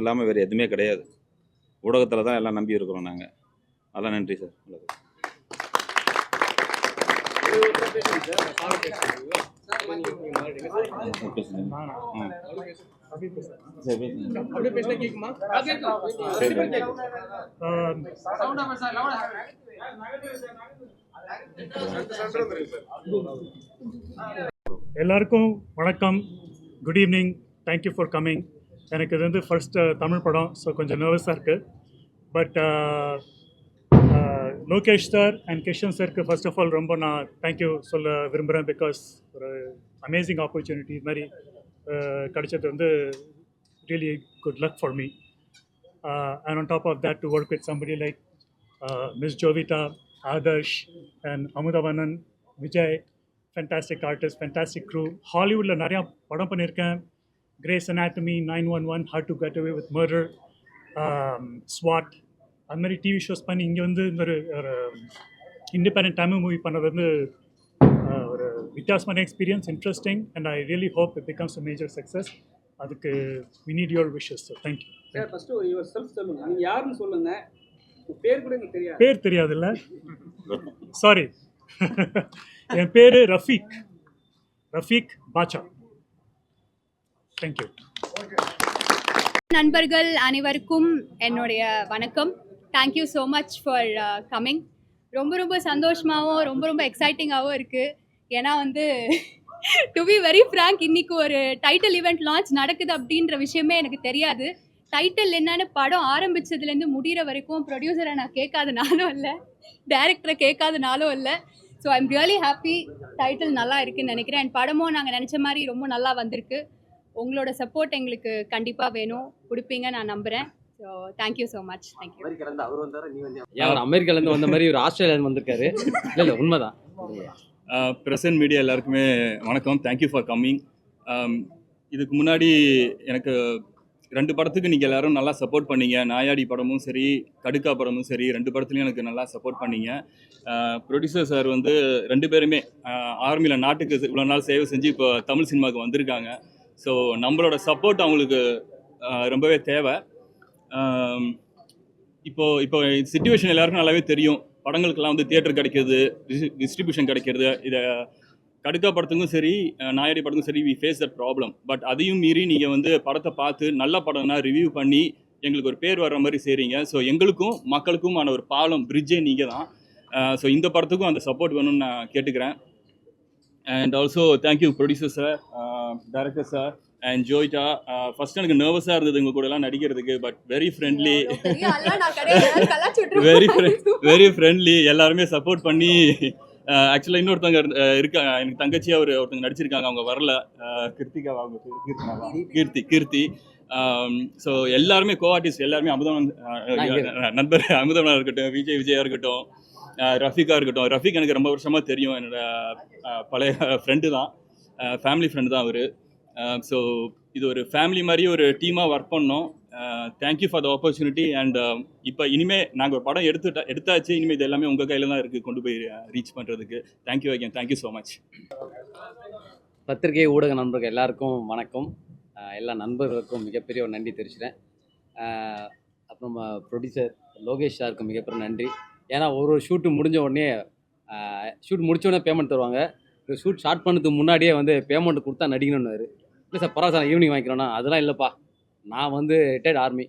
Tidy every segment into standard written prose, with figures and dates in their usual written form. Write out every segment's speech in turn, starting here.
இல்லாமல் வேறு எதுவுமே கிடையாது. ஊடகத்தில் தான் எல்லாம் நம்பி இருக்கிறோம் நாங்கள். அதெல்லாம் நன்றி சார். எல்லாருக்கும் வணக்கம், good evening, thank you for coming. எனக்கு இது வந்து ஃபர்ஸ்ட் தமிழ் படம், ஸோ கொஞ்சம் நர்வஸாக இருக்குது. But Lokesh sir and Kishan சாருக்கு ஃபர்ஸ்ட் ஆஃப் ஆல் ரொம்ப நான் தேங்க்யூ சொல்ல விரும்புகிறேன். பிகாஸ் ஒரு அமேசிங் ஆப்பர்ச்சுனிட்டி இது மாதிரி கிடைச்சது வந்து really good luck for me. And on top of that to work with somebody like miss Jovitha, Adarsh and Amudhavanan, Vijay, fantastic artist, fantastic crew. ஹாலிவுட்டில் நிறையா படம் பண்ணியிருக்கேன். Grey's Anatomy, 911, hard to get away with murder, ஸ்வாட், அது மாதிரி டிவி ஷோஸ் பண்ணி இங்கே வந்து இந்த ஒரு இண்டிபெண்டன்ட் தமிழ் மூவி பண்ணது வந்து ஒரு வித்தியாசமான experience, interesting, and I really hope it becomes a major success. அதுக்கு we need your wishes. So thank you. Sir, first yourself சொல்லுங்கள், நீங்கள் யாருன்னு சொல்லுங்கள். பேர் கூட எனக்கு தெரியாது. பேர் தெரியாதுல்ல, சாரி. என் பேர் ரஃபீக் பாட்சா. தேங்க்யூ. நண்பர்கள் அனைவருக்கும் என்னுடைய வணக்கம். Thank you so much for coming. ரொம்ப சந்தோஷமாகவும் ரொம்ப எக்ஸைட்டிங்காகவும் இருக்குது. ஏன்னா வந்து டு பி வெரி ஃப்ராங்க், இன்றைக்கி ஒரு டைட்டில் ஈவெண்ட் லான்ச் நடக்குது அப்படின்ற விஷயமே எனக்கு தெரியாது. டைட்டில் என்னன்னு படம் ஆரம்பித்ததுலேருந்து முடிகிற வரைக்கும் ப்ரொடியூசரை நான் கேட்காதனாலும் இல்லை, டைரக்டரை கேட்காதனாலும் இல்லை. So I am really happy. Title நல்லா இருக்குதுன்னு நினைக்கிறேன். அண்ட் படமும் நாங்கள் நினச்ச மாதிரி ரொம்ப நல்லா வந்திருக்கு. உங்களோட சப்போர்ட் எங்களுக்கு கண்டிப்பாக வேணும், கொடுப்பீங்க நான் நம்புகிறேன். So thank you so much. Thank you. அமெரிக்காலேருந்து வந்த மாதிரி ஒரு ஆஸ்திரேலியாவில் வந்திருக்காரு. இல்லை உண்மைதான். ப்ரெசன்ட் மீடியா எல்லாருக்குமே வணக்கம். Thank you for coming. இதுக்கு முன்னாடி எனக்கு 2 படத்துக்கு நீங்கள் எல்லோரும் நல்லா சப்போர்ட் பண்ணீங்க. நாயாடி படமும் சரி, கடுக்கா படமும் சரி, 2 படத்துலையும் எனக்கு நல்லா சப்போர்ட் பண்ணீங்க. ப்ரொடியூசர் சார் வந்து 2 பேருமே ஆர்மியில் நாட்டுக்கு இவ்வளோ நாள் சேவை செஞ்சு இப்போ தமிழ் சினிமாவுக்கு வந்திருக்காங்க. ஸோ நம்மளோட சப்போர்ட் அவங்களுக்கு ரொம்பவே தேவை. இப்போ சிச்சுவேஷன் எல்லாருக்கும் நல்லாவே தெரியும். படங்களுக்கெல்லாம் வந்து தியேட்டர் கிடைக்கிறது, டிஸ்ட்ரிபியூஷன் கிடைக்கிறது. இதை கடுக்கா படத்துக்கும் சரி, நாயாடி படத்துக்கும் சரி, we face that problem. But அதையும் மீறி நீங்கள் வந்து படத்தை பார்த்து நல்ல படம்னா ரிவ்யூ பண்ணி எங்களுக்கு ஒரு பேர் வர்ற மாதிரி செய்கிறீங்க. ஸோ எங்களுக்கும் மக்களுக்குமான ஒரு பாலம், பிரிட்ஜே நீங்கள் தான். ஸோ இந்த படத்துக்கும் அந்த சப்போர்ட் வேணும்னு நான் கேட்டுக்கிறேன். And also thank you producer sir, director sir and Joyita. First எனக்கு நர்வஸாக இருந்தது உங்கள் கூடலாம் நடிக்கிறதுக்கு. But very friendly, very friendly. எல்லாருமே சப்போர்ட் பண்ணி. ஆக்சுவலாக இன்னொருத்தவங்க இருக்கா, எனக்கு தங்கச்சியாக ஒருத்தவங்க நடிச்சிருக்காங்க, அவங்க வரல. கிருத்திகா, அவங்க கீர்த்தி. ஸோ எல்லாருமே கோ-ஆர்டிஸ்ட், எல்லாருமே நண்பர் அமுதவனாக இருக்கட்டும், விஜயா இருக்கட்டும், ரஃபீக்காக இருக்கட்டும். ரஃபீக் எனக்கு ரொம்ப வருஷமாக தெரியும், என்னோட பழைய ஃப்ரெண்டு தான், ஃபேமிலி ஃப்ரெண்டு தான் அவர். ஸோ இது ஒரு ஃபேமிலி மாதிரி ஒரு டீமாக ஒர்க் பண்ணோம். Thank you for the opportunity. And இப்போ இனிமேல் நாங்கள் ஒரு படம் எடுத்தாச்சு. இனிமேல் இது எல்லாமே உங்கள் கையில் தான் இருக்குது, கொண்டு போய் ரீச் பண்ணுறதுக்கு. Thank you again. Thank you so much. பத்திரிகை ஊடக நண்பர்கள் எல்லாருக்கும் வணக்கம். எல்லா நண்பர்களுக்கும் மிகப்பெரிய ஒரு நன்றி தெரிவிக்கிறேன். அப்புறம் ப்ரொடியூசர் லோகேஷ் சாருக்கு மிகப்பெரிய நன்றி. ஏன்னா ஒரு ஷூட்டு முடிஞ்ச உடனே பேமெண்ட் தருவாங்க. ஷூட் ஸ்டார்ட் பண்ணதுக்கு முன்னாடியே வந்து பேமெண்ட் கொடுத்தா நடிக்கணும்னு. இல்லை சார், பரவாயில்ல சார், ஈவினிங் வாங்கிக்கிறோன்னா. அதெல்லாம் இல்லைப்பா, நான் வந்து ரிட்டையர்ட் ஆர்மி,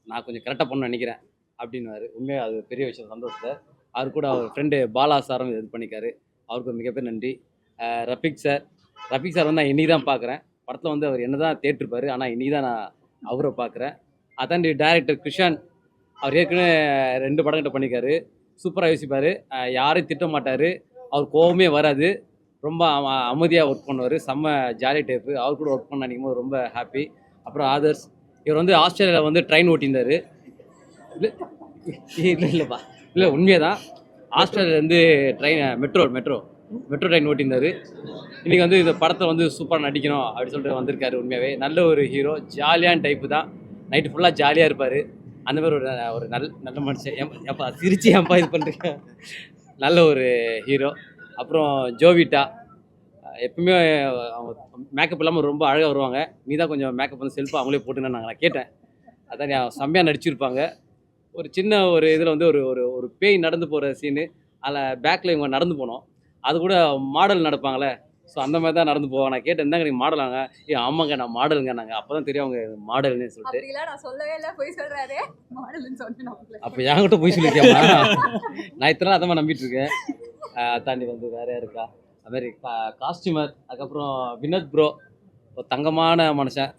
நான் கொஞ்சம் கரெக்டாக பண்ண நினைக்கிறேன் அப்படின்னுவார். உண்மையாக அது பெரிய விஷயம், சந்தோஷத்தை. அவர் கூட அவர் ஃப்ரெண்டு பாலா சாரும் இது பண்ணிக்காரு. அவருக்கு மிகப்பெரிய நன்றி. ரஃபீக் சார் வந்து நான் இன்றைக்கி தான் பார்க்குறேன். படத்தில் வந்து அவர் என்ன தான் தேட்டிருப்பார், ஆனால் இன்றைக்கி தான் நான் அவரை பார்க்குறேன். அதாண்டி டைரக்டர் கிருஷன், அவர் ஏற்கனவே 2 படங்கிட்ட பண்ணிக்காரு. சூப்பராக யோசிப்பார், யாரையும் திட்ட மாட்டார், அவர் கோவமே வராது, ரொம்ப அமைதியாக ஒர்க் பண்ணுவார், செம்ம ஜாலி டைப்பு. அவர் கூட ஒர்க் பண்ண நினைக்கும் போது ரொம்ப ஹாப்பி. அப்புறம் ஆதர்ஸ், இவர் வந்து ஆஸ்திரேலியாவில் வந்து ட்ரெயின் ஓட்டியிருந்தார். இல்லைப்பா, இல்லை உண்மையாக தான். ஆஸ்திரேலியாவிலேருந்து மெட்ரோ ட்ரெயின் ஓட்டியிருந்தார். இன்றைக்கி வந்து இந்த படத்தை வந்து சூப்பராக நடிக்கணும் அப்படின்னு சொல்லிட்டு வந்திருக்காரு. உண்மையாகவே நல்ல ஒரு ஹீரோ, ஜாலியான டைப்பு தான். நைட்டு ஃபுல்லாக ஜாலியாக இருப்பார். அந்த மாதிரி ஒரு நல்ல மனுஷன். எப்பா சிரிச்சு ஏன்பா இது பண்ணுறீங்க, நல்ல ஒரு ஹீரோ. அப்புறம் ஜோவிட்டா, எப்பவுமே அவங்க மேக்கப் இல்லாமல் ரொம்ப அழகாக வருவாங்க. நீ தான் கொஞ்சம் மேக்கப் வந்து செல்ஃபாக அவங்களே போட்டுன்னு நான் கேட்டேன். அதான் செம்மையாக நடிச்சிருப்பாங்க. ஒரு சின்ன ஒரு இதில் வந்து ஒரு ஒரு ஒரு பேய் நடந்து போகிற சீனு, அதில் பேக்கில் இவங்க நடந்து போனோம். அது கூட மாடல் நடப்பாங்களே, ஸோ அந்த மாதிரி தான் நடந்து போவாங்க. நான் கேட்டேன், இருந்தாங்க நீங்கள் மாடலாங்க? ஆமாங்க நான் மாடலுங்க. நாங்கள் அப்போ தான் தெரியும் அவங்க மாடல்னு சொல்லிட்டு. அப்படிலாம் நான் சொல்லவே இல்லை, போய் சொல்றாரு மாடல்னு சொன்னேன். அப்போ என்கிட்ட போய் சொல்லியிருக்கேம்மா. நான் இத்தனை நாள் அதான் நம்பிட்டு இருக்கேன். தாண்டி வந்து வேற யார் இருக்கா? அது மாதிரி காஸ்டியூமர், அதுக்கப்புறம் வினோத் ப்ரோ ஒரு தங்கமான மனுஷன்.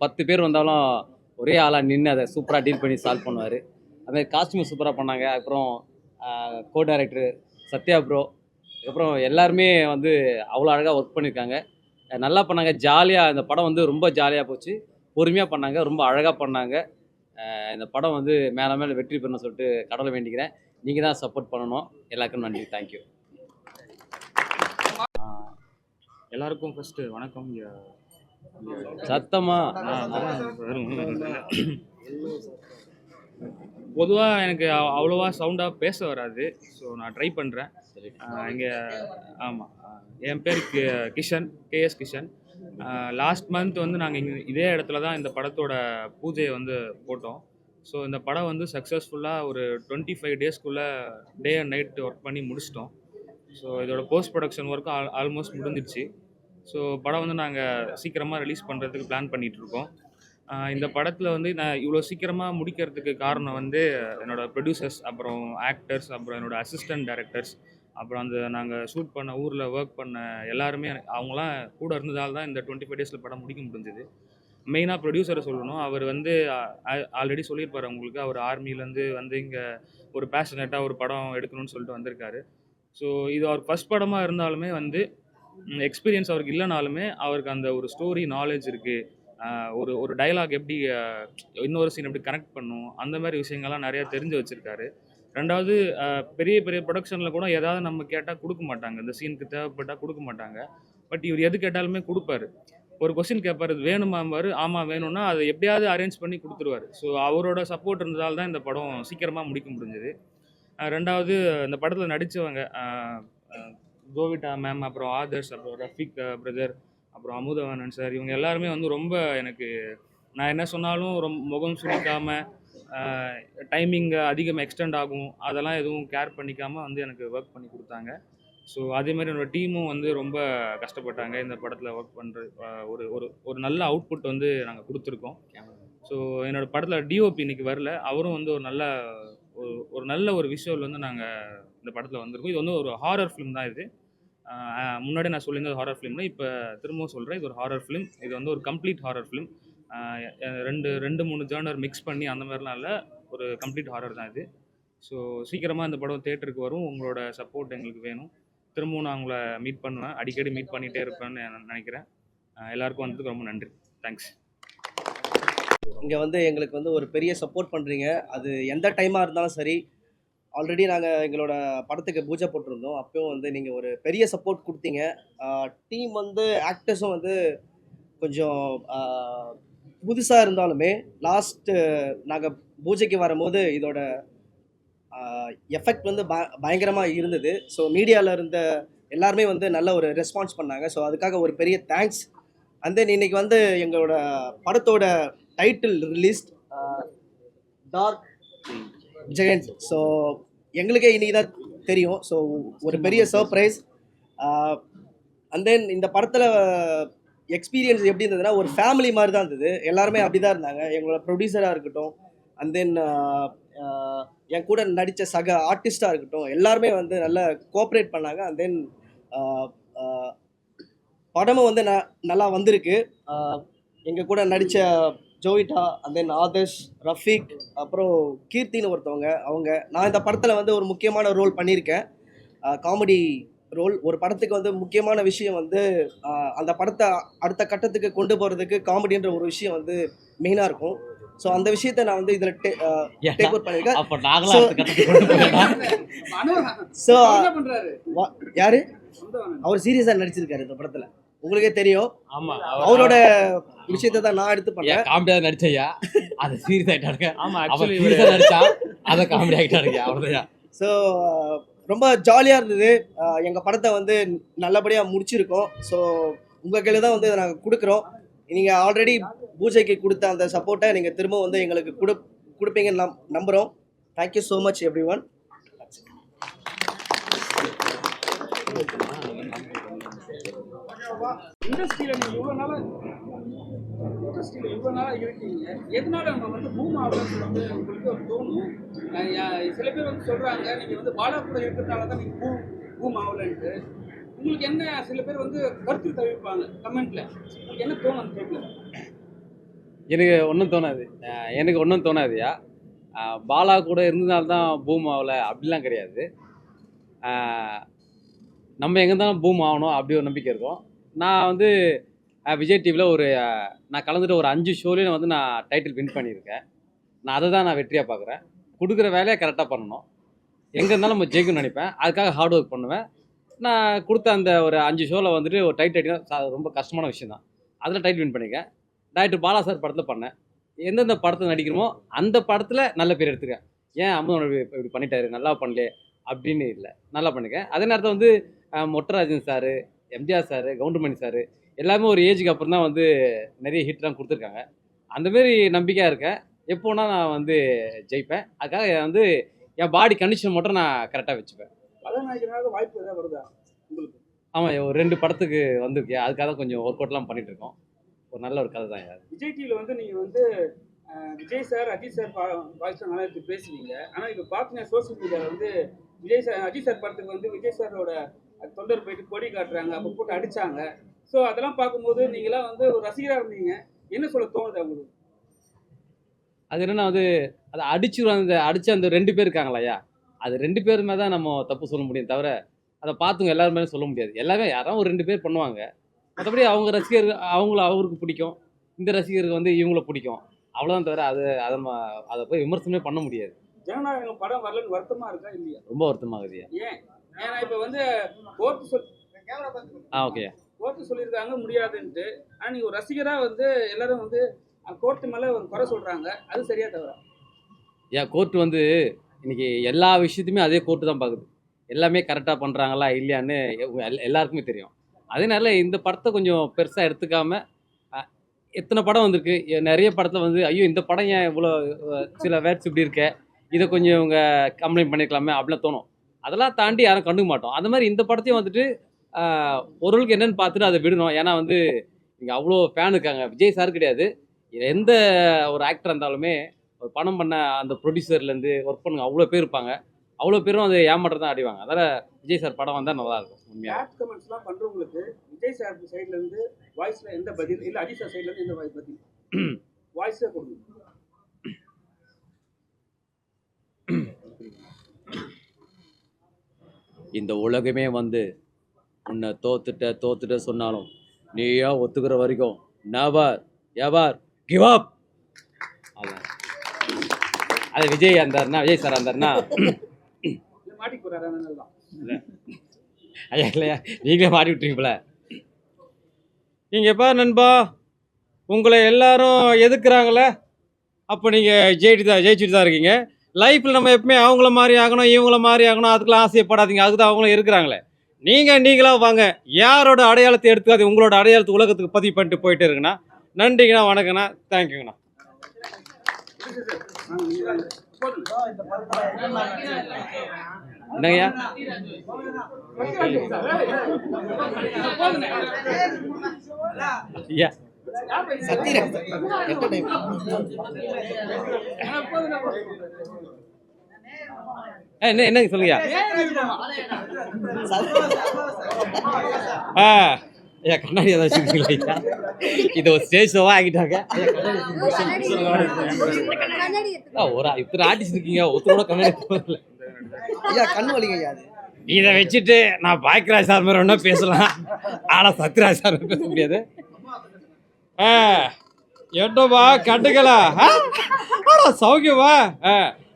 10 பேர் வந்தாலும் ஒரே ஆளாக நின்று அதை சூப்பராக டீல் பண்ணி சால்வ் பண்ணுவார். அதுமாதிரி காஸ்டியூமர் சூப்பராக பண்ணாங்க. அப்புறம் கோ டைரக்டர் சத்யா ப்ரோ, அதுக்கப்புறம் எல்லாருமே வந்து அவ்வளோ அழகாக ஒர்க் பண்ணியிருக்காங்க. நல்லா பண்ணாங்க. ஜாலியாக இந்த படம் வந்து ரொம்ப ஜாலியாக போச்சு. பொறுமையாக பண்ணாங்க, ரொம்ப அழகாக பண்ணாங்க. இந்த படம் வந்து மேலே மேலே வெற்றி பெறணும்னு சொல்லிட்டு கடவுளை வேண்டிக்கிறேன். நீங்கள் தான் சப்போர்ட் பண்ணணும். எல்லாருக்கும் நன்றி. தேங்க்யூ. எல்லாருக்கும் ஃபஸ்ட்டு வணக்கம். சத்தமா பொதுவாக எனக்கு அவ்வளோவா சவுண்டாக பேச வராது. ஸோ நான் ட்ரை பண்ணுறேன். இங்கே ஆமாம், என் பேர் Kishan, KS Kishan. Last month வந்து நாங்கள் இங்கே இதே இடத்துல தான் இந்த படத்தோட பூஜையை வந்து போட்டோம். ஸோ இந்த படம் வந்து சக்ஸஸ்ஃபுல்லாக ஒரு 25 டேஸ்க்குள்ளே டே அண்ட் நைட் ஒர்க் பண்ணி முடிச்சிட்டோம். ஸோ இதோட போஸ்ட் ப்ரொடக்ஷன் ஒர்க்கும் ஆல்மோஸ்ட் முடிஞ்சிடுச்சு. ஸோ படம் வந்து நாங்கள் சீக்கிரமாக ரிலீஸ் பண்ணுறதுக்கு பிளான் பண்ணிகிட்ருக்கோம். இந்த படத்தில் வந்து நான் இவ்வளோ சீக்கிரமாக முடிக்கிறதுக்கு காரணம் வந்து என்னோடய ப்ரொடியூசர்ஸ், அப்புறம் ஆக்டர்ஸ், அப்புறம் என்னோடய அசிஸ்டன்ட் டைரக்டர்ஸ், அப்புறம் அந்த நாங்கள் ஷூட் பண்ண ஊரில் ஒர்க் பண்ண எல்லாருமே அவங்களாம் கூட இருந்ததால் தான் இந்த 25 டேஸில் படம் முடிக்க முடிஞ்சது. மெயினாக ப்ரொடியூசரை சொல்லணும். அவர் வந்து ஆல்ரெடி சொல்லியிருப்பார் உங்களுக்கு, அவர் ஆர்மிலேருந்து வந்து இங்கே ஒரு பேஷனேட்டாக ஒரு படம் எடுக்கணும்னு சொல்லிட்டு வந்திருக்காரு. ஸோ இது அவர் ஃபஸ்ட் படமாக இருந்தாலுமே வந்து எக்ஸ்பீரியன்ஸ் அவருக்கு இல்லைனாலுமே அவருக்கு அந்த ஒரு ஸ்டோரி நாலேஜ் இருக்குது. ஒரு ஒரு டைலாக் எப்படி இன்னொரு சீன் எப்படி கனெக்ட் பண்ணும், அந்த மாதிரி விஷயங்கள்லாம் நிறையா தெரிஞ்சு வச்சுருக்காரு. ரெண்டாவது பெரிய பெரிய ப்ரொடக்ஷனில் கூட ஏதாவது நம்ம கேட்டால் கொடுக்க மாட்டாங்க. இந்த சீனுக்கு தேவைப்பட்டால் கொடுக்க மாட்டாங்க. பட் இவர் எது கேட்டாலுமே கொடுப்பாரு. ஒரு கொஸ்டின் கேட்பார், இது வேணுமாம்பாரு. ஆமாம் வேணும்னா அதை எப்படியாவது அரேஞ்ச் பண்ணி கொடுத்துருவார். ஸோ அவரோட சப்போர்ட் இருந்ததால் தான் இந்த படம் சீக்கிரமாக முடிக்க முடிஞ்சது. ரெண்டாவது இந்த படத்தில் நடித்தவங்க ஜோவிட்டா மேம், அப்புறம் ஆதர்ஸ், அப்புறம் ரஃபிக் பிரதர், அப்புறம் அமுதவாணன் சார், இவங்க எல்லாருமே வந்து ரொம்ப எனக்கு நான் என்ன சொன்னாலும் முகம் சுளிக்காமல் டைமிங் அதிகமாக எக்ஸ்டெண்ட் ஆகும் அதெல்லாம் எதுவும் கேர் பண்ணிக்காமல் வந்து எனக்கு ஒர்க் பண்ணி கொடுத்தாங்க. ஸோ அதேமாதிரி என்னோடய டீமும் வந்து ரொம்ப கஷ்டப்பட்டாங்க இந்த படத்தில் ஒர்க் பண்ணுறது. ஒரு ஒரு ஒரு நல்ல அவுட்புட் வந்து நாங்கள் கொடுத்துருக்கோம். ஸோ என்னோடய படத்தில் டிஓபி இன்னைக்கு வரல. அவரும் வந்து ஒரு நல்ல ஒரு விஷுவல் வந்து நாங்கள் இந்த படத்தில் வந்திருக்கோம். இது வந்து ஒரு ஹாரர் ஃபிலிம் தான். இது முன்னாடி நான் சொல்லியிருந்தது ஹாரர் ஃபிலிம் தான். இப்போ திரும்பவும் சொல்கிறேன், இது ஒரு ஹாரர் ஃபிலிம். இது வந்து ஒரு complete horror film. 2-3 genre mix பண்ணி அந்த மாதிரிலாம் இல்லை, ஒரு கம்ப்ளீட் ஹாரர் தான் இது. ஸோ சீக்கிரமாக இந்த படம் தேட்டருக்கு வரும். உங்களோட சப்போர்ட் எங்களுக்கு வேணும். திரும்பவும் நான் உங்களை மீட் பண்ணுவேன், அடிக்கடி மீட் பண்ணிகிட்டே இருப்பேன்னு நான் நினைக்கிறேன். எல்லாருக்கும் வந்ததுக்கு ரொம்ப நன்றி. தேங்க்ஸ். இங்கே வந்து எங்களுக்கு வந்து ஒரு பெரிய சப்போர்ட் பண்ணுறீங்க. அது எந்த டைமாக இருந்தாலும் சரி. ஆல்ரெடி நாங்கள் எங்களோட படத்துக்கு பூஜை போட்டிருந்தோம். அப்போயும் வந்து நீங்கள் ஒரு பெரிய சப்போர்ட் கொடுத்தீங்க. டீம் வந்து ஆக்டர்ஸும் வந்து கொஞ்சம் புதுசாக இருந்தாலுமே லாஸ்ட்டு நாங்கள் பூஜைக்கு வரும்போது இதோட எஃபெக்ட் வந்து பயங்கரமாக இருந்தது. ஸோ மீடியாவில் இருந்த எல்லாருமே வந்து நல்ல ஒரு ரெஸ்பான்ஸ் பண்ணாங்க. ஸோ அதுக்காக ஒரு பெரிய தேங்க்ஸ். அண்ட் தென் இன்னைக்கு வந்து எங்களோட படத்தோட title released dark giant. So எங்களுக்கே இன்னைக்கு தான் தெரியும். ஸோ ஒரு பெரிய சர்ப்ரைஸ். அண்ட் தென் இந்த படத்தில் எக்ஸ்பீரியன்ஸ் எப்படி இருந்ததுன்னா ஒரு ஃபேமிலி மாதிரி தான் இருந்தது. எல்லாருமே அப்படி தான் இருந்தாங்க. எங்களோட ப்ரொடியூசராக இருக்கட்டும், அண்ட் தென் என் கூட நடித்த சக ஆர்டிஸ்டாக இருக்கட்டும், எல்லாருமே வந்து நல்லா கோஆப்ரேட் பண்ணாங்க. அண்ட் தென் படமும் வந்து நல்லா வந்திருக்கு. எங்கள் கூட நடித்த ஜோவிட்டா, அண்ட் தென் ஆதர்ஷ், ரஃபீக், அப்புறம் கீர்த்தின்னு ஒருத்தவங்க, நான் இந்த படத்தில் வந்து ஒரு முக்கியமான ரோல் பண்ணியிருக்கேன், காமெடி ரோல். ஒரு படத்துக்கு வந்து முக்கியமான விஷயம் வந்து அந்த படத்தை அடுத்த கட்டத்துக்கு கொண்டு போகிறதுக்கு காமெடின்ற ஒரு விஷயம் வந்து மெயினாக இருக்கும். ஸோ அந்த விஷயத்தை நான் வந்து இதில் டேக் ஓவர் பண்ணியிருக்கேன். ஸோ யாரு அவர் சீரியஸாக நடிச்சிருக்காரு இந்த படத்தில், உங்களுக்கே தெரியும். ஆமா, அவரோட விஷயத்தை தான் நான் எடுத்து பண்ணேன். காமெடியா நடிச்சையா, அது சீரியஸ் ஆயிட்டாருங்க. ஆமா, அவர் ஆக்சுவலி சீரியஸா நடிச்சா அதை காமெடி ஆகிட்டாருங்க, அவ்வளோதான். ஸோ ரொம்ப ஜாலியாக இருந்தது. எங்கள் படத்தை வந்து நல்லபடியாக முடிச்சிருக்கோம். ஸோ உங்கள் கையில் தான் வந்து நாங்கள் கொடுக்குறோம். நீங்கள் ஆல்ரெடி பூஜைக்கு கொடுத்த அந்த சப்போர்ட்டை நீங்கள் திரும்ப வந்து எங்களுக்கு கொடுப்பீங்கன்னு நம்புகிறோம். Thank you so much every one. இண்டஸ்ட்ரியில் நீங்கள் இவ்வளோ நாளாக இருக்கீங்க, எதனால நம்ம வந்து பூம் ஆகலன்னு வந்து உங்களுக்கு ஒரு தோணும்? சில பேர் வந்து சொல்கிறாங்க நீங்கள் வந்து பாலா கூட இருக்கிறதுனால தான் நீங்கள் பூம் ஆகலன்ட்டு. உங்களுக்கு என்ன, சில பேர் வந்து கருத்து தெரிவிப்பாங்க கமெண்ட்டில், உங்களுக்கு என்ன தோணும் அந்த டைமில்? எனக்கு ஒன்றும் தோணாதுயா. பாலா கூட இருந்ததுனால தான் பூம் ஆகலை அப்படிலாம் கிடையாது. நம்ம எங்கே இருந்தாலும் பூம் ஆகணும் அப்படி ஒரு நம்பிக்கை இருக்கும். நான் வந்து விஜய் டிவியில் நான் கலந்துட்டு ஒரு 5 ஷோலையும் வந்து நான் டைட்டில் வின் பண்ணியிருக்கேன். அதை தான் நான் வெற்றியாக பார்க்குறேன். கொடுக்குற வேலையை கரெக்டாக பண்ணணும். எங்கே இருந்தாலும் நம்ம ஜெயிக்கணும்னு நினைப்பேன். அதுக்காக ஹார்ட் ஒர்க் பண்ணுவேன். நான் கொடுத்த அந்த ஒரு 5 ஷோவில் வந்துட்டு ஒரு டைட்டில் அடினா ரொம்ப கஷ்டமான விஷயம் தான். அதில் டைட்டில் வின் பண்ணியிருக்கேன். டைரக்டர் பாலா சார் படத்தில் பண்ணேன். எந்தெந்த படத்தில் நடிக்கிறோமோ அந்த படத்தில் நல்ல பேர் எடுத்துக்கேன். ஏன் அமுதன் இப்படி பண்ணிட்டாரு, நல்லா பண்ணலையே அப்படின்னு இல்லை, நல்லா பண்ணிருக்கேன். அதே நேரத்தில் வந்து Mottarajan sir, MGR sir, Goundamani sir எல்லாமே ஒரு ஏஜுக்கு அப்புறம் தான் வந்து நிறைய ஹிட்லாம் கொடுத்துருக்காங்க. அந்தமாரி நம்பிக்கையாக இருக்கேன். எப்போனா நான் வந்து ஜெயிப்பேன். அதுக்காக வந்து என் பாடி கண்டிஷன் மட்டும் நான் கரெக்டாக வச்சுப்பேன். கதாநாயகனாக வாய்ப்பு எதாவது வருதா உங்களுக்கு? ஆமாம், ஒரு 2 படத்துக்கு வந்திருக்கேன். அதுக்காக தான் கொஞ்சம் ஒர்க் அவுட்லாம் பண்ணிட்டு இருக்கோம். ஒரு நல்ல ஒரு கதை தான் யார். விஜய் டிவியில் வந்து நீங்கள் வந்து Vijay sir, Ajith sir voice நல்லா எடுத்து பேசுவீங்க. ஆனால் இப்போ பார்த்தீங்கன்னா சோசியல் மீடியாவில் வந்து அஜித் சார் படத்துக்கு வந்து விஜய் சாரோட தொண்டர் போயிட்டு கொடி காட்டுறாங்க, அப்போ போட்டு அடித்தாங்க. ஸோ அதெல்லாம் பார்க்கும்போது நீங்களாம் வந்து ஒரு ரசிகராக இருந்தீங்க, என்ன சொல்ல தோணுது அவங்களுக்கு? அது என்னன்னா வந்து அதை அடிச்ச அந்த 2 பேர் இருக்காங்களாயா, அது 2 பேருமே தான் நம்ம தப்பு சொல்ல முடியும். தவிர அதை பார்த்துங்க எல்லாருமே சொல்ல முடியாது. எல்லாமே யாராவது ஒரு 2 பேர் பண்ணுவாங்க. மற்றபடி அவங்க ரசிகர்கள் அவருக்கு பிடிக்கும், இந்த ரசிகருக்கு வந்து இவங்கள பிடிக்கும், அவ்வளோதான். தவிர அதை போய் விமர்சனமே பண்ண முடியாது. ஜனநாயகம் படம் வரலன்னு வருத்தமாக இருக்கா இல்லையா? ரொம்ப வருத்தமாகுதுயா. ஏன்னா இப்போ வந்து கோர்ட்டு ஓகே, கோர்ட்டு சொல்லியிருக்காங்க முடியாதுன்ட்டு. ஆனால் நீங்கள் ஒரு ரசிகராக வந்து எல்லாரும் வந்து கோர்ட்டு மேலே ஒரு குறை சொல்கிறாங்க, அது சரியா தவிர? கோர்ட்டு வந்து இன்னைக்கு எல்லா விஷயத்தையுமே அதே கோர்ட்டு தான் பார்க்குது. எல்லாமே கரெக்டாக பண்ணுறாங்களா இல்லையான்னு எல்லாருக்குமே தெரியும். அதனால இந்த படத்தை கொஞ்சம் பெருசாக எடுத்துக்காம, எத்தனை படம் வந்திருக்கு, நிறைய படத்தில் வந்து ஐயோ இந்த படம் ஏன் இவ்வளோ சில வேர்ட்ஸ் இப்படி இருக்க, இதை கொஞ்சம் இவங்க கம்ப்ளைண்ட் பண்ணியிருக்கலாமே அப்படிலாம் தோணும். அதெல்லாம் தாண்டி யாரும் கண்டுக்க மாட்டோம். அது மாதிரி இந்த படத்தையும் வந்துட்டு ஒருவருக்கு என்னென்னு பார்த்துட்டு அதை விடணும். ஏன்னா வந்து இங்கே அவ்வளோ ஃபேன் இருக்காங்க. விஜய் சார் கிடையாது, எந்த ஒரு ஆக்டர் இருந்தாலுமே ஒரு படம் பண்ண அந்த ப்ரொடியூசர்லேருந்து ஒர்க் பண்ணுங்க அவ்வளோ பேர் இருப்பாங்க. அவ்வளோ பேரும் அது ஏமாற்றம் தான் அடிவாங்க. அதனால் விஜய் சார் படம் வந்தால் நல்லாயிருக்கும். உண்மையாக கமெண்ட்ஸ்லாம் பண்ணுறவங்களுக்கு விஜய் சார் சைட்லேருந்து வாய்ஸில் எந்த பதில் இல்லை, அஜித் சார் சைட்லேருந்து எந்த பதில் வாய்ஸே கொடுங்க. இந்த உலகமே வந்து உன்னை தோத்துட்ட சொன்னாலும் நீயா ஒத்துக்கிற வரைக்கும் நெவர் எவர் கிவ் அப். அது விஜய் சார் இருந்தாருன்னா மாட்டி போறாரு. ஐயா இல்லையா, நீங்களே மாட்டி விட்டுருங்கப்பல. நீங்கள் எப்போ நண்பா உங்களை எல்லாரும் எதுக்குறாங்களே, அப்போ நீங்கள் ஜெயிச்சுட்டு தான் இருக்கீங்க. லைஃப்பில் நம்ம எப்பவுமே அவங்கள மாதிரி ஆகணும், இவங்கள மாதிரி ஆகணும், அதுக்கெல்லாம் ஆசைப்படாதீங்க. அதுக்கு தான் அவங்களும் இருக்கிறாங்களே. நீங்களாக வாங்க, யாரோட அடையாளத்தை எடுத்துக்காது, உங்களோட அடையாளத்தை உலகத்துக்கு பதிவு பண்ணிட்டு போயிட்டு இருக்குண்ணா. நன்றிங்கண்ணா, வணக்கண்ணா, தேங்க்யூங்கண்ணா. என்னங்கய்யா? ஐயா என்னங்க சொல்லுங்க. ஐயா கண்ணாடி ஏதாவது வச்சுருக்கீங்களா? இது ஒரு ஸ்டேஜ் ஷோவாக ஆகிட்டாங்க. ஒரு இத்தனை ஆர்டிஸ்ட் இருக்கீங்க, ஒருத்தரோட கண்ணாடி ஐயா கண் வலிங்க. இதை வச்சுட்டு நான் பாக்கியராஜ் சார் மாதிரி ஒன்றும் பேசலாம், ஆனால் சத்யராஜ் சார் பேச முடியாது. என்னப்பா கண்டுக்கலா சௌக்கியமா?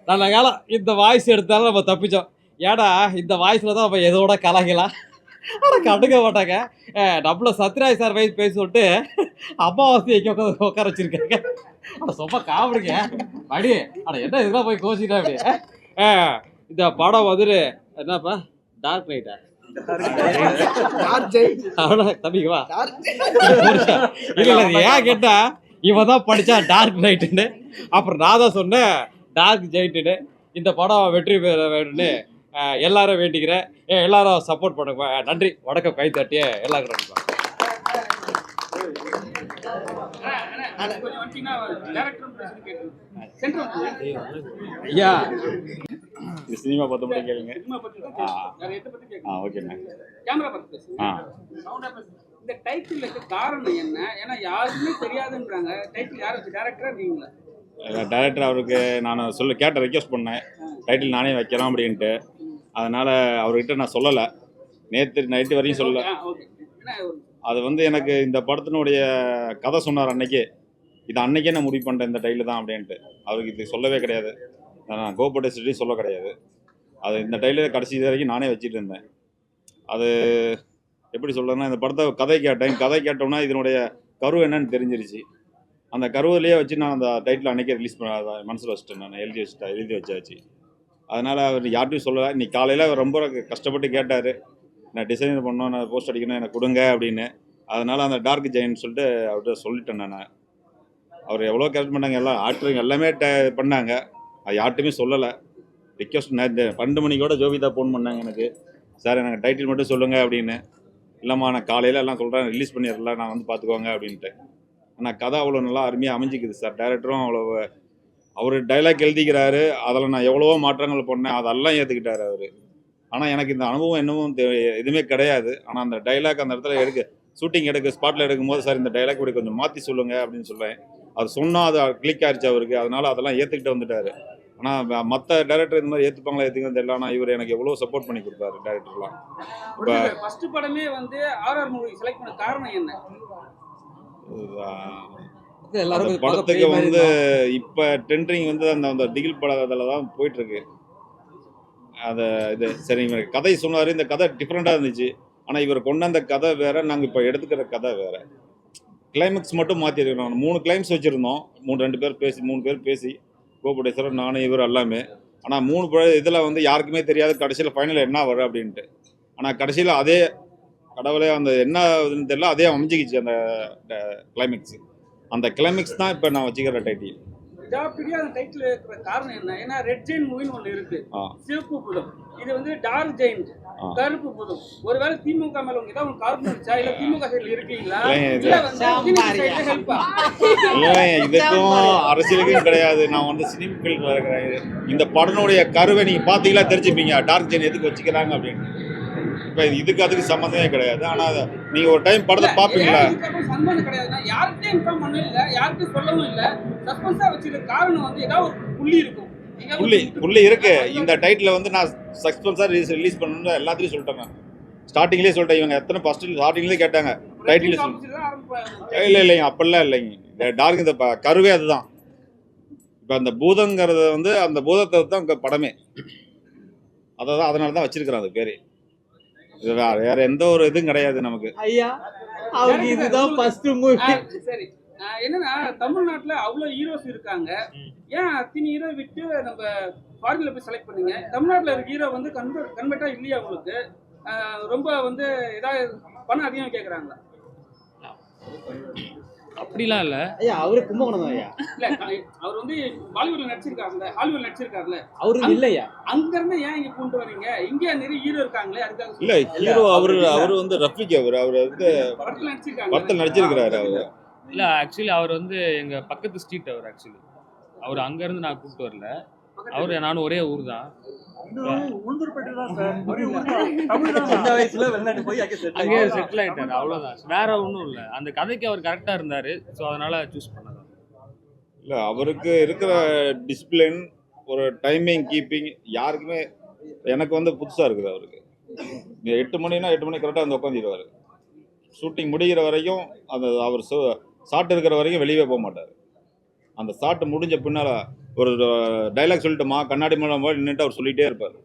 நல்ல காலம் இந்த வாய்ஸ் எடுத்தாலும் நம்ம தப்பிச்சோம். ஏடா இந்த வாய்ஸில் தான் நம்ம எதோட கலாகலாம். ஆனால் கண்டுக்க மாட்டாங்க. நம்மள சத்யராஜ் சார் வயசு பேச சொல்லிட்டு அம்மாவாசை உட்கார வச்சிருக்காங்க. ஆனால் ரொம்ப காமெடிங்க படி. ஆனால் என்ன இதெல்லாம் போய் கோச்சிட்டா அப்படி. இந்த படம் வந்துட்டு என்னப்பா டார்க் நைட்டா தம்பிக்குவா இல்லை ஏன் கேட்டா இவன் தான் படித்தா டார்க் நைட்டுன்னு. அப்புறம் நான் தான் சொன்னேன் டார்க் ஜெயிண்ட்டுன்னு. இந்த படம் வெற்றி பெற வேணும்னு எல்லாரும் வேண்டிக்கிறேன். எல்லாரும் சப்போர்ட் பண்ணுங்க. நன்றி, வணக்கம். கை தட்டிய எல்லாருக்கும் கொஞ்சம் வந்துட்டீங்கன்னா டேரக்டரும் பேசுன்னு கேட்டு சென்ட்ரல் ஐயா. இது சினிமா பற்றி மட்டும் கேளுங்க. சினிமா பத்தி தான் கேட்கணும். வேற எதை பத்தி கேட்கணும்? ஓகேண்ணே. கேமரா பத்தி பேசுங்க. ஆ சவுண்டா பேசுங்க. இந்த டைட்டில் இருக்க காரணம் என்ன? ஏன்னா யாருமே தெரியாதுன்றாங்க. டைட்டில் யாருக்கு? டேரக்டரா நீங்களா? டைரக்டர் அவருக்கு நான் கேட்ட ரெக்வஸ்ட் பண்ணேன், டைட்டில் நானே வைக்கலாம் அப்படின்ட்டு. அதனால் அவர்கிட்ட நான் சொல்லலை, நேற்று நைட்டு வரையும் சொல்லலை. ஓகே. என்ன அது வந்து எனக்கு இந்த படத்தினுடைய கதை சொன்னார் அன்னைக்கே. இது அன்னைக்கே நான் முடிவு பண்ணிட்டேன் இந்த டைட்டில் தான் அப்படின்ட்டு. அவருக்கு இது சொல்லவே கிடையாது, நான் கோபடேஸ்ட்டையும் சொல்ல கிடையாது. அது இந்த டைட்டில் கடைசி வரைக்கும் நானே வச்சுட்டு இருந்தேன். அது எப்படி சொல்கிறேன்னா, இந்த படத்தை கதை கேட்டோம்னா இதனுடைய கரு என்னன்னு தெரிஞ்சிருச்சு. அந்த கருவிலேயே வச்சு நான் அந்த டைட்டில் அன்றைக்கே ரிலீஸ் பண்ண மனசில் வச்சுட்டேன். நான் எழுதி வச்சாச்சு. அதனால் அவர் யார்ட்டையும் சொல்லலை. இன்னைக்கு காலையில் ரொம்ப கஷ்டப்பட்டு கேட்டார், நான் டிசைன் பண்ணோம், நான் போஸ்ட் அடிக்கணும், எனக்கு கொடுங்க அப்படின்னு. அதனால் அந்த டார்க் ஜெயின்னு சொல்லிட்டு அவர்கிட்ட சொல்லிட்டேன் நான். அவர் எவ்வளோ கேரக்ட் பண்ணாங்க, எல்லாம் ஆக்டருங்க எல்லாமே பண்ணாங்க. அது யார்கிட்டையுமே சொல்லலை. ரிக்வஸ்ட் 12 மணிக்கூட ஜோவிதா ஃபோன் பண்ணாங்க எனக்கு, சார் எனக்கு டைட்டில் மட்டும் சொல்லுங்கள் அப்படின்னு. இல்லைம்மா நான் காலையில் எல்லாம் சொல்கிறேன், ரிலீஸ் பண்ணிடலாம், நான் வந்து பார்த்துக்கோங்க அப்படின்ட்டு. ஆனால் கதை அவ்வளோ நல்லா அருமையாக அமைஞ்சிக்குது சார். டைரக்டரும் அவ்வளோ, அவர் டைலாக் எழுதிக்கிறாரு, அதில் நான் எவ்வளவோ மாற்றங்கள் பண்ணேன், அதெல்லாம் ஏற்றுக்கிட்டார் அவர். ஆனால் எனக்கு இந்த அனுபவம் என்னவும் எதுவுமே கிடையாது. ஆனால் அந்த டைலாக் அந்த இடத்துல ஷூட்டிங் ஸ்பாட்டில் எடுக்கும்போது, சார் இந்த டைலாக் இப்படி கொஞ்சம் மாற்றி சொல்லுங்கள் அப்படின்னு சொல்லுவேன். அது சொன்னால் அது கிளிக் ஆயிடுச்சு அவருக்கு. அதனால் அதெல்லாம் ஏற்றுக்கிட்டு வந்துட்டார். ஆனால் மற்ற டைரக்டர் இந்த மாதிரி ஏற்றுப்பாங்களா ஏற்றுக்கிறது தெரியல. ஆனால் இவர் எனக்கு எவ்வளோ சப்போர்ட் பண்ணி கொடுத்தாரு டைரக்டர்லாம். இப்போ ஃபர்ஸ்ட் படமே வந்து ஆர்ஆர் மூவி செலக்ட் பண்ண காரணம் என்ன? எல்லாரும் படத்துக்கு வந்து இப்போ டெண்டரிங் வந்து அந்த டிகில் படத்தில் தான் போயிட்டுருக்கு. அதை இது சரி, இவர் கதை சொன்னார், இந்த கதை டிஃப்ரெண்ட்டாக இருந்துச்சு. ஆனால் இவர் கொண்ட அந்த கதை வேறு, நாங்கள் இப்போ எடுத்துக்கிற கதை வேறு. கிளைமேக்ஸ் மட்டும் மாற்றிருக்கிறோம். 3 கிளைம்ஸ் வச்சுருந்தோம், 3 பேர் பேசி கோபுடேஸ்வரர், நானும் இவர் எல்லாமே. ஆனால் 3 இதில் வந்து யாருக்குமே தெரியாது கடைசியில் ஃபைனல் என்ன வரும் அப்படின்ட்டு. ஆனால் கடைசியில் அதே கடவுளே அந்த என்ன இதுன்னு தெரியல, அதே அமைஞ்சிக்கிச்சு அந்த கிளைமேக்ஸ். அந்த கிளைமேக்ஸ் தான் இப்போ நான் வச்சுக்கிற டைட்டில். விடாப்பிடியா அந்த டைட்டில் இருக்கிற காரணம் என்ன? ஏன்னா ரெட் ஜெயின் மூவின்னு ஒன்று இருக்கு, சிவப்பு புதம். இது வந்து டார்க் ஜெயிண்ட், கருப்பு புதம். ஒருவேளை திமுக மேல உங்க ஏதாவது காரணம் இருந்துச்சா? இல்ல திமுக சைடுல இருக்கீங்களா? இல்லை, இதுக்கும் அரசியலுக்கும் கிடையாது. நான் வந்து சினிமா ஃபீல்டில் இருக்கிறேன். இந்த படனுடைய கருவை நீங்கள் பார்த்தீங்களா தெரிஞ்சுப்பீங்க, டார்க் ஜெயின் எதுக்கு வச்சுக்கிறாங்க அப்படின்னு. இப்போ இதுக்கு அதுக்கு சம்மந்தமே கிடையாது. ஆனால் நீங்கள் ஒரு டைம் படத்தை பார்ப்பீங்களா? சம்மந்தம் கிடையாதுன்னா யார்கிட்டயும் இன்ஃபார்ம் பண்ணவும் இல்லை, யார்கிட்டையும் சொல்லவும் இல்லை. சஸ்பென்ஸாக வச்சுருக்க காரணம் வந்து ஏதாவது ஒரு புள்ளி இருக்கும். புள்ளி இருக்கு. இந்த டைட்டில் வந்து நான் சஸ்பென்ஸாக ரிலீஸ் பண்ணணும்னு எல்லாத்தையும் சொல்லிட்டேன். நான் ஸ்டார்டிங்லேயே சொல்லிட்டேன். இவங்க எத்தனை ஃபர்ஸ்ட் ஸ்டார்டிங்லேயே கேட்டாங்க டைட்டில். இல்லைங்க, அப்படிலாம் இல்லைங்க. டார்க் இந்த கருவே அதுதான். இப்போ அந்த பூதங்கிறத வந்து அந்த பூதத்தை தான் இங்கே படமே. அதனால தான் வச்சிருக்கிறேன் அது பேர். இது வேற எந்த ஒரு இதுவும் கிடையாது நமக்கு. ஐயா, அவருக்கு இதுதான் ஃபர்ஸ்ட் மூவி. சரி, என்னன்னா தமிழ்நாட்டுல அவ்வளவு ஹீரோஸ் இருக்காங்க, ஏன் அத்தனை ஹீரோ விட்டு நம்ம ஃபாரின்ல போய் செலக்ட் பண்ணீங்க? தமிழ்நாட்டுல இருக்க ஹீரோ வந்து கன்வெர்ட்டா இல்லையா உங்களுக்கு? ரொம்ப வந்து ஏதாவது பணம் அதிகம் கேட்குறாங்களா? அப்படிலாம் இல்லை ஐயா, அவரு கும்பகோணம் தான் ஐயா. இல்ல, அவர் வந்து பாலிவுட்ல நடிச்சிருக்காருல்ல, ஹாலிவுட்ல நடிச்சிருக்காருல்ல, அவரு இல்லையா? அங்க இருந்து ஏன் இங்க கொண்டு வரீங்க? இங்க நிறைய ஹீரோ இருக்காங்களே, அதுக்காக இல்ல ஹீரோ அவர் வந்து ரஃபிக், அவர் வந்து படத்துல நடிச்சிருக்காங்க, படத்தில் நடிச்சிருக்கிறாரு. அவர் இல்லை, ஆக்சுவலி அவர் வந்து எங்கள் பக்கத்து ஸ்ட்ரீட். அவர் ஆக்சுவலி அவர் அங்கேருந்து நான் கூப்பிட்டு வரல. அவர் நானும் ஒரே ஊர் தான். அங்கேயே செட்டில் ஆகிட்டார், அவ்வளோதான். வேற ஒன்றும் இல்லை. அந்த கதைக்கு அவர் கரெக்டாக இருந்தார், ஸோ அதனால சூஸ் பண்ணதான். இல்லை, அவருக்கு இருக்கிற டிசிப்ளின், ஒரு டைமிங் கீப்பிங் யாருக்குமே எனக்கு வந்து புதுசாக இருக்குது. அவருக்கு 8 மணினா 8 மணி கரெக்டாக வந்து உட்காந்துடுவார். ஷூட்டிங் முடிகிற வரைக்கும் அந்த அவர் ஷாட் இருக்கிற வரைக்கும் வெளியே போக மாட்டார். அந்த ஷாட் முடிஞ்ச பின்னால் ஒரு டைலாக் சொல்லிட்டோமா, கண்ணாடி மூலம் நின்றுட்டு அவர் சொல்லிகிட்டே இருப்பார்.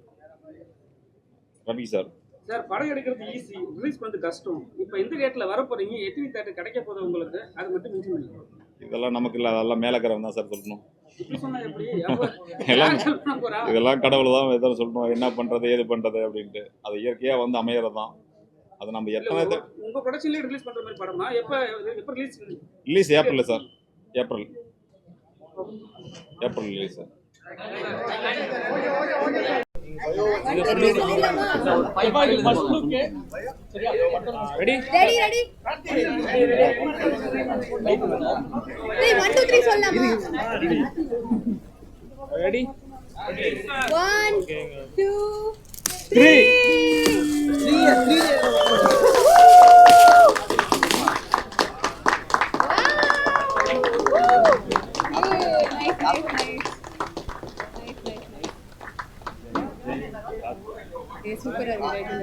ரவி சார் படம் எடுக்கிறது ஈஸி, ரிலீஸ் பண்ணுறது கஷ்டம். இப்போ எந்த ரேட்டில் வர போகிறீங்க, எத்தனை தேட்டர் கிடைக்க போகுது உங்களுக்கு, அது மட்டும் மென்ஷன் பண்ணிக்கலாம். இதெல்லாம் நமக்கு இல்லை, அதெல்லாம் மேலக்கிறவன் தான் சார் சொல்லணும். இப்படி சொன்னால் எப்படி? இதெல்லாம் கடவுள் தான் எதாவது சொல்லணும், என்ன பண்ணுறது ஏது பண்ணுறது அப்படின்ட்டு. அது இயற்கையாக வந்து அமையறது தான். அது நம்ம எத்தனை உங்கள் ப்ரொடக்ஷன்லேயே ரிலீஸ் பண்ணுற மாதிரி படமா? எப்போ release? Release April sir. April release sir. Ready ready ready 1 2 3 சொல்லலாமா? ரெடி 1 2 3 சூப்பரா இருக்கு.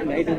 நைட்டு